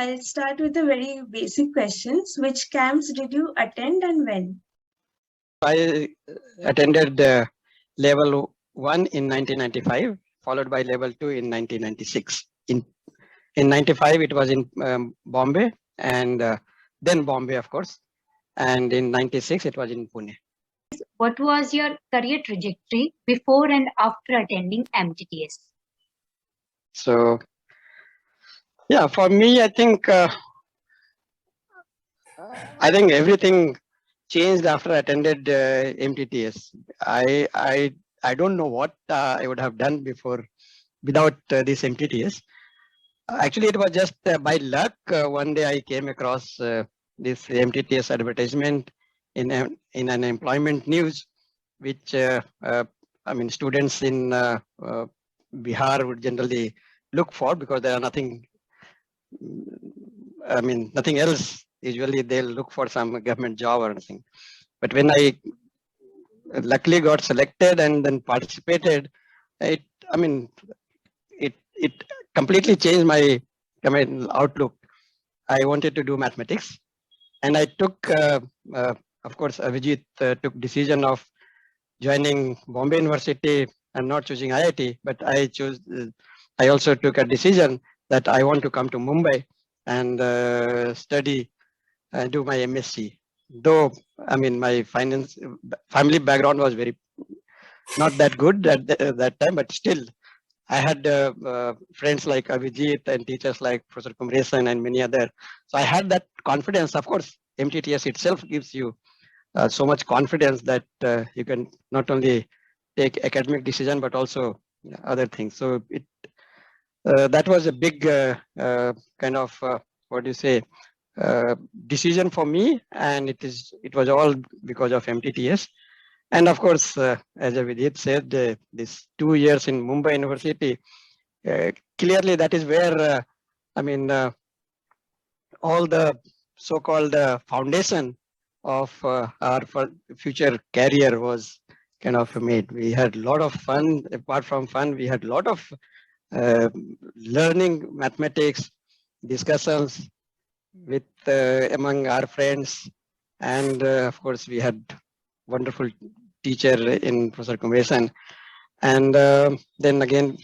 I'll start with the very basic questions. Which camps did you attend and when? I attended level 1 in 1995, followed by level 2 in 1996. In 95, it was in Bombay, and then Bombay, of course. And in 96, it was in Pune. What was your career trajectory before and after attending MTTS? So, yeah, for me, I think everything changed after I attended MTTS. I don't know what I would have done before without this MTTS. Actually, it was just by luck. One day I came across this MTTS advertisement in an employment news, which students in Bihar would generally look for because there are nothing else. Usually they'll look for some government job or anything. But when I luckily got selected and then participated, it completely changed my outlook. I wanted to do mathematics, and I took, of course, Abhijit took decision of joining Bombay University and not choosing IIT, but I also took a decision that I want to come to Mumbai and study and do my MSc. Though, my family background was not that good at that time, but still, I had friends like Abhijit and teachers like Professor Kumar and many other. So I had that confidence. Of course, MTTS itself gives you so much confidence that you can not only take academic decision but also other things. So that was a big decision for me, and it was all because of MTTS. And of course, as Abhijit said, this 2 years in Mumbai University, clearly that is where all the so-called foundation of our future career was kind of made. We had a lot of fun. Apart from fun, we had a lot of learning mathematics, discussions with among our friends, and of course we had wonderful teacher in Professor Kumesan. And then again,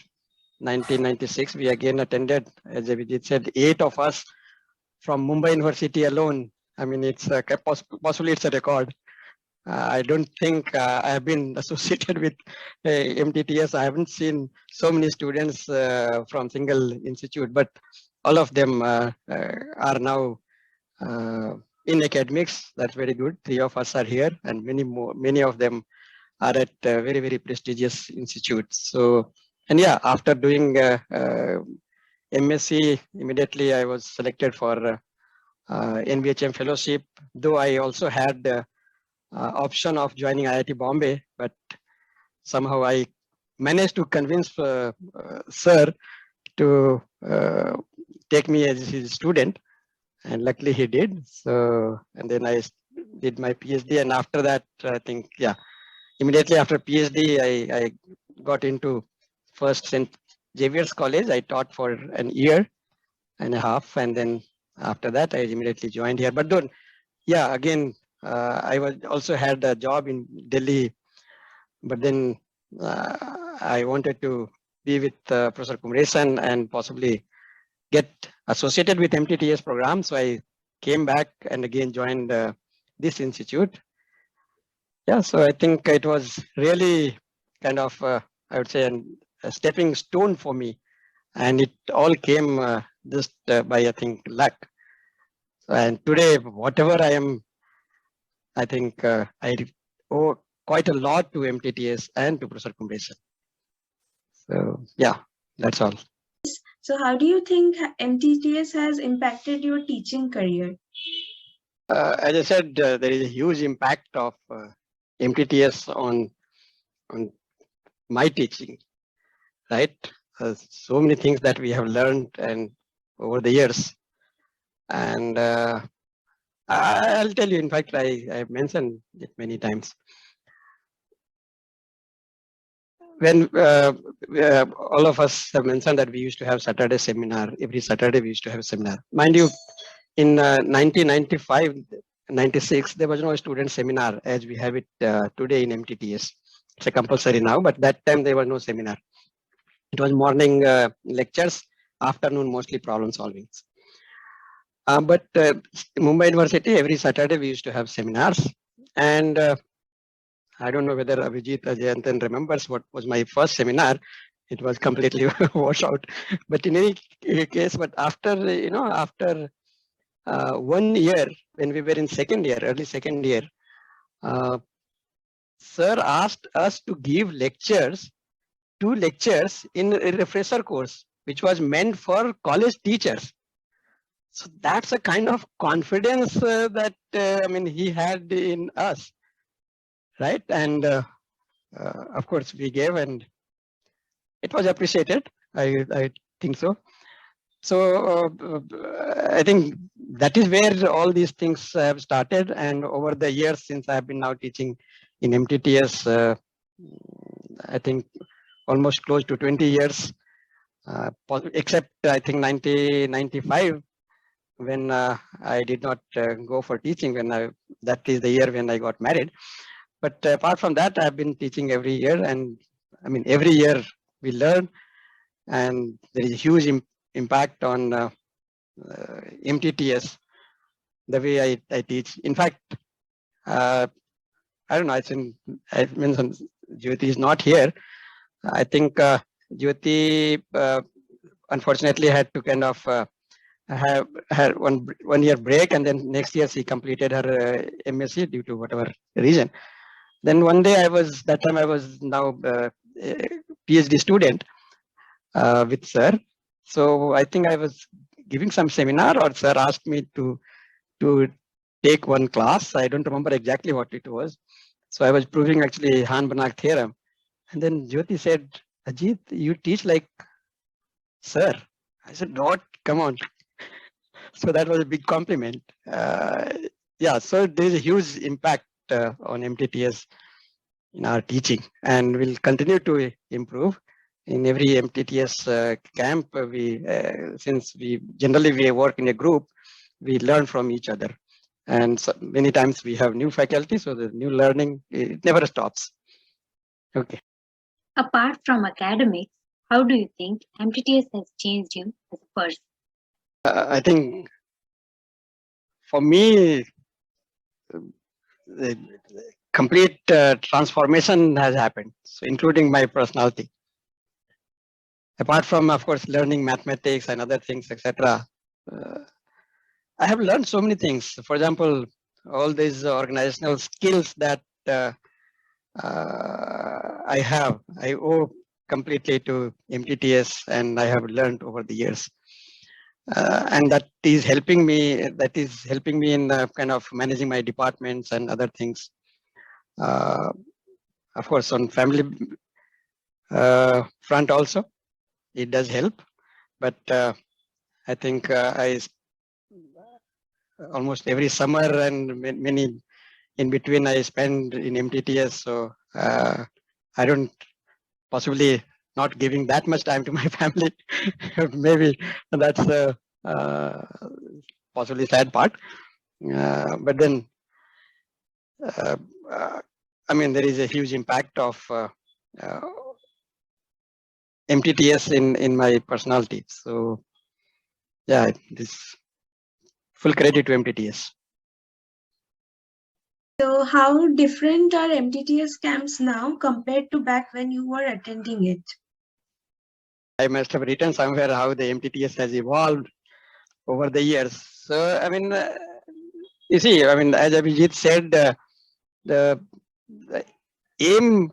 1996, we again attended, as Abhijit said, 8 of us from Mumbai University alone. It's possibly it's a record. I don't think I have been associated with MTTS. I haven't seen so many students from single institute, but all of them are now in academics. That's very good. 3 of us are here, and many of them are at very, very prestigious institutes. So, and yeah, after doing MSc, immediately I was selected for NBHM fellowship, though I also had the option of joining IIT Bombay, but somehow I managed to convince sir to take me as his student, and luckily he did. So, and then I did my PhD, and after that, I think, yeah, immediately after PhD, I got into first St. Xavier's College. I taught for an year and a half, and then after that, I immediately joined here. But then, yeah, again, I also had a job in Delhi, but then I wanted to be with Professor Kumresan and possibly get associated with MTTS program. So I came back and again joined this institute. Yeah, so I think it was really kind of, I would say, a stepping stone for me. And it all came just by, I think, luck. And today, whatever I am, I think I owe quite a lot to MTTS and to Professor Kumresan. So, yeah, that's all. So how do you think MTTS has impacted your teaching career? As I said, there is a huge impact of MTTS on my teaching, right? So many things that we have learned and over the years. And I'll tell you, in fact, I mentioned it many times. when all of us have mentioned that we used to have Saturday seminar, every Saturday we used to have a seminar. Mind you, in 1995, 96, there was no student seminar as we have it today in MTTS. It's a compulsory now, but that time there was no seminar. It was morning lectures, afternoon mostly problem solving. But Mumbai University, every Saturday we used to have seminars. And I don't know whether Abhijit Jayanthan remembers what was my first seminar. It was completely washed out. But in any case, but after, after 1 year, when we were in second year, early second year, sir asked us to give lectures, 2 lectures in a refresher course, which was meant for college teachers. So that's a kind of confidence that, he had in us, right? And of course we gave, and it was appreciated. I think so. So I think that is where all these things have started. And over the years, since I've been now teaching in MTTS, I think almost close to 20 years, except I think 1995, when I did not go for teaching, that is the year when I got married. But apart from that, I've been teaching every year, and every year we learn, and there is a huge impact on MTTS, the way I teach. In fact, I don't know, I mentioned Jyoti is not here. I think Jyoti unfortunately had to kind of have had one year break, and then next year she completed her MSc due to whatever reason. Then one day I was now a PhD student with sir. So I think I was giving some seminar, or sir asked me to take one class. I don't remember exactly what it was. So I was proving actually Han-Banach theorem. And then Jyoti said, Ajit, you teach like sir. I said, what? Come on. So that was a big compliment. Yeah, so there's a huge impact on MTTS in our teaching, and we'll continue to improve. In every MTTS camp, since we generally work in a group, we learn from each other. And so many times we have new faculty, so the new learning, it never stops. Okay. Apart from academics, how do you think MTTS has changed you as a person? I think for me, the complete transformation has happened, so including my personality. Apart from, of course, learning mathematics and other things, etc., I have learned so many things. For example, all these organizational skills that I owe completely to MTTS, and I have learned over the years. And that is helping me. That is helping me in kind of managing my departments and other things. Of course, on family front also, it does help. But I think I almost every summer and many in between I spend in MTTS. So I don't possibly not giving that much time to my family. Maybe that's the possibly sad part. But then, there is a huge impact of MTTS in my personality. So yeah, this full credit to MTTS. So how different are MTTS camps now compared to back when you were attending it? I must have written somewhere how the MTTS has evolved over the years. So, you see, as Abhijit said, the aim,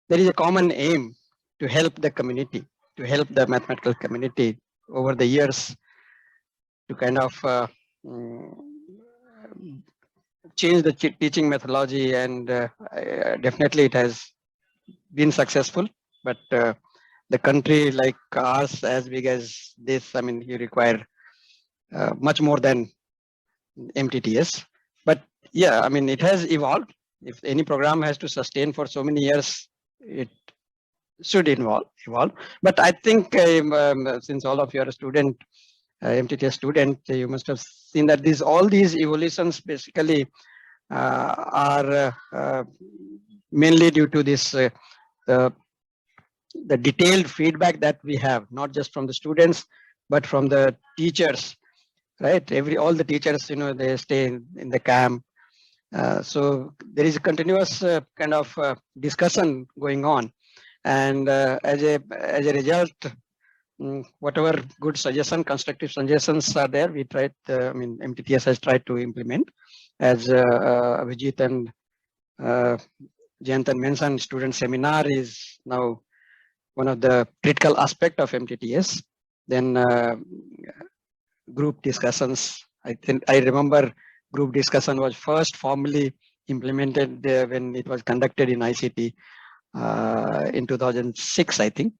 there is a common aim to help the community, to help the mathematical community over the years, to kind of change the teaching methodology, and definitely it has been successful. But the country like ours, as big as this, you require much more than MTTS. But yeah, it has evolved. If any program has to sustain for so many years, it should evolve. But I think since all of you are a student, MTTS student, you must have seen that all these evolutions basically are mainly due to this the detailed feedback that we have, not just from the students, but from the teachers, right? All the teachers, they stay in the camp. So there is a continuous kind of discussion going on. And as a result, whatever good constructive suggestions are there, we tried, MTTS has tried to implement. As Abhijit and Jayanthan mentioned, student seminar is now one of the critical aspect of MTTS. Then group discussions. I remember group discussion was first formally implemented when it was conducted in ICT in 2006, I think.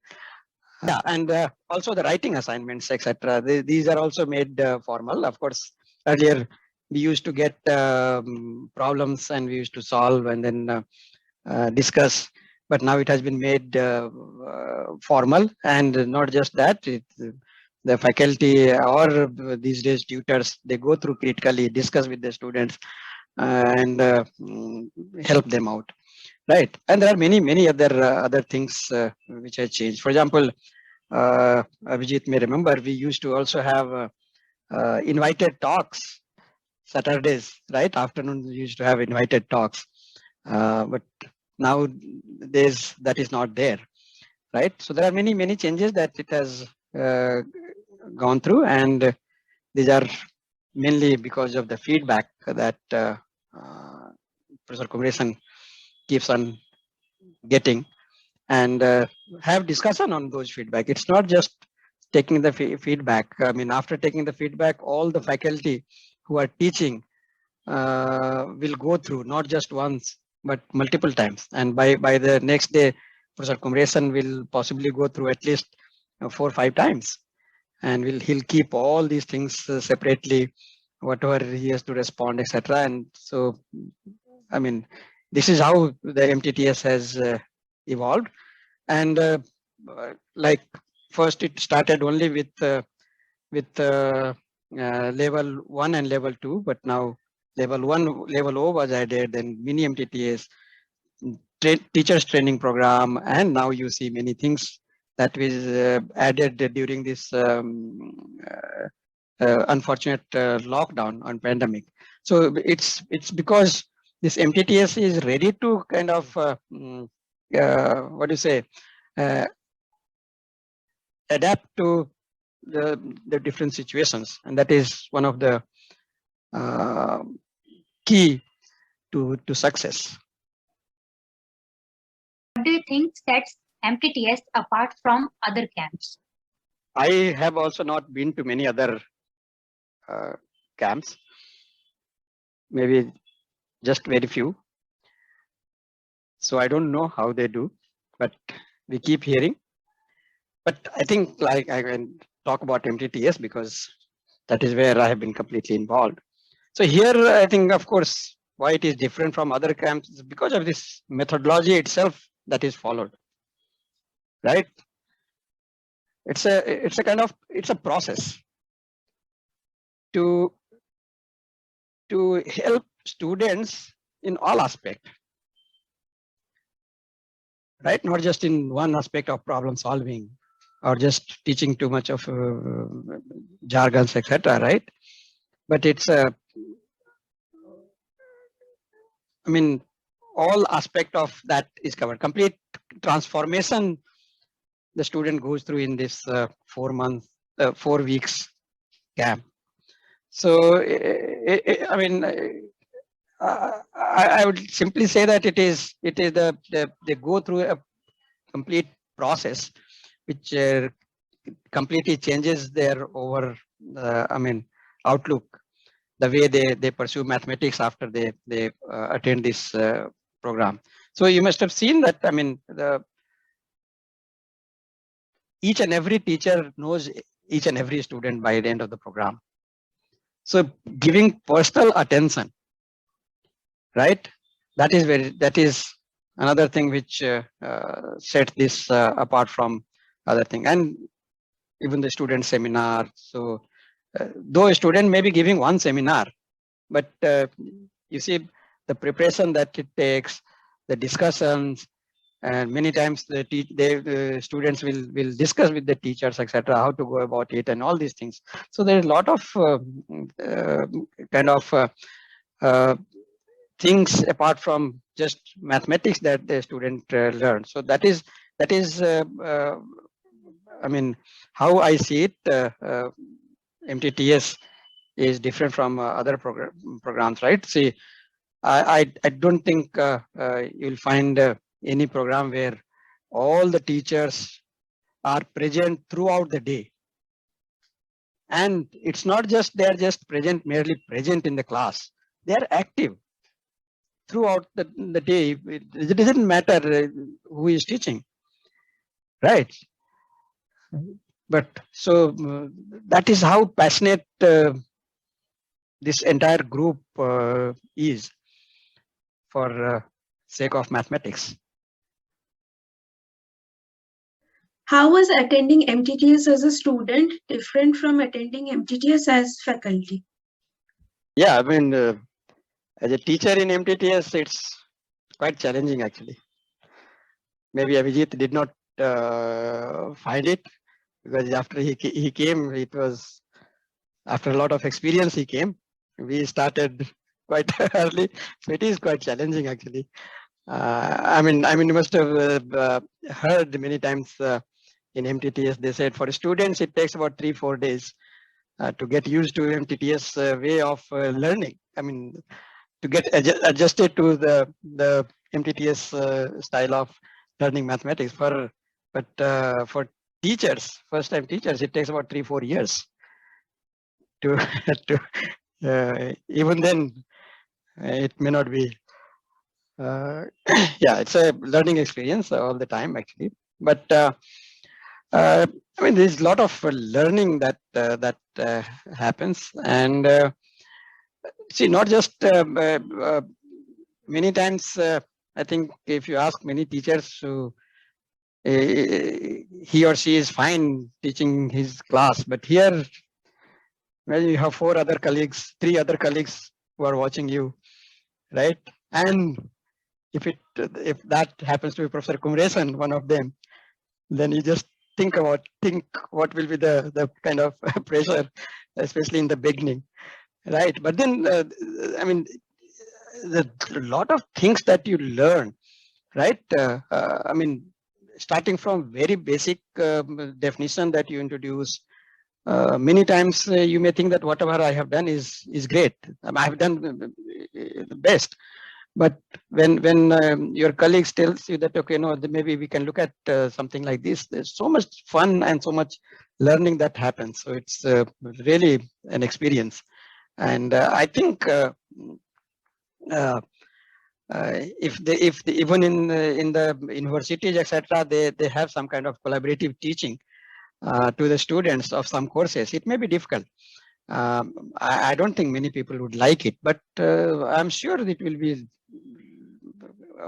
Yeah, and also the writing assignments, etc. These are also made formal. Of course, earlier we used to get problems and we used to solve and then discuss. But now it has been made formal, and not just that. The faculty or these days tutors, they go through critically, discuss with the students, and help them out, right? And there are many other things which have changed. For example, Abhijit may remember, we used to also have invited talks Saturdays, right? Afternoon we used to have invited talks, but nowadays that is not there, right? So there are many changes that it has gone through, and these are mainly because of the feedback that Professor Kumaresan keeps on getting, and have discussion on those feedback. It's not just taking the feedback. I mean, after taking the feedback, all the faculty who are teaching will go through not just once but multiple times, and by the next day, Professor Kumaresan will possibly go through at least 4 or 5 times, and he'll keep all these things separately, whatever he has to respond, etc. And so, I mean, this is how the MTTS has evolved. And like first it started only with level 1 and level 2, but now level 1, level O was added, then mini MTTS, teachers training program, and now you see many things that was added during this unfortunate lockdown on pandemic. So it's because this MTTS is ready to kind of what do you say, adapt to the different situations, and that is one of the key to success. What do you think sets MTTS apart from other camps? I have also not been to many other camps, maybe just very few. So I don't know how they do, but we keep hearing. But I think like I can talk about MTTS because that is where I have been completely involved. So here, I think, of course, why it is different from other camps is because of this methodology itself that is followed, right? It's a kind of, it's a process to help students in all aspects, right? Not just in one aspect of problem solving or just teaching too much of jargons, etc., right? But it's a, I mean, all aspect of that is covered. Complete transformation the student goes through in this 4 weeks camp. So, I mean, I would simply say that it is they go through a complete process which completely changes their outlook, the way they pursue mathematics after they attend this program. So you must have seen that, I mean, each and every teacher knows each and every student by the end of the program. So giving personal attention, right? That is another thing which sets this apart from other thing. And even the student seminar. So though a student may be giving one seminar, but you see the preparation that it takes, the discussions, and many times the students will discuss with the teachers, etc., how to go about it and all these things. So there is a lot of kind of things apart from just mathematics that the student learns. So that is I mean, how I see it, MTTS is different from other programs, right? See, I don't think you'll find any program where all the teachers are present throughout the day. And it's not just they're just present, merely present in the class. They're active throughout the day. It doesn't matter who is teaching, right? But so that is how passionate this entire group is for sake of mathematics. How was attending MTTS as a student different from attending MTTS as faculty? Yeah, I mean, as a teacher in MTTS, it's quite challenging actually. Maybe Abhijit did not find it, because after he came, it was after a lot of experience he came. We started quite early, so it is quite challenging actually. I mean, you must have heard many times in MTTS, they said for students it takes about 3-4 days to get used to MTTS way of learning. I mean, to get adjusted to the MTTS style of learning mathematics. But for teachers, first-time teachers, it takes about 3-4 years to even then it may not be. Yeah, it's a learning experience all the time actually. But I mean, there's a lot of learning that happens, and see, not just many times. I think if you ask many teachers who he or she is fine teaching his class, but here, well, you have 3 other colleagues who are watching you, right? And if that happens to be Professor Kumresan, one of them, then you just think what will be the kind of pressure, especially in the beginning, right? But then, I mean, the lot of things that you learn, right? I mean, starting from very basic definition that you introduce. Many times you may think that whatever I have done is great. I have done the best. But when your colleagues tells you that, okay, no, maybe we can look at something like this, there's so much fun and so much learning that happens. So it's really an experience. And I think if even in the universities, etc., they have some kind of collaborative teaching to the students of some courses, it may be difficult. I don't think many people would like it, but I'm sure it will be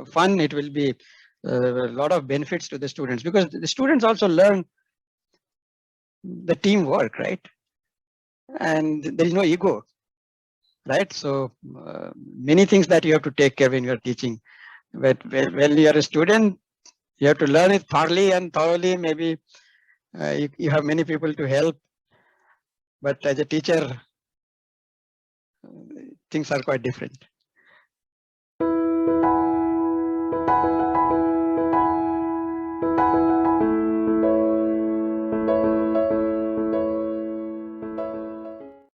fun. It will be a lot of benefits to the students, because the students also learn the teamwork, right? And there is no ego, right? So many things that you have to take care when you are teaching. But when you are a student, you have to learn it thoroughly. Maybe you have many people to help, but as a teacher, things are quite different.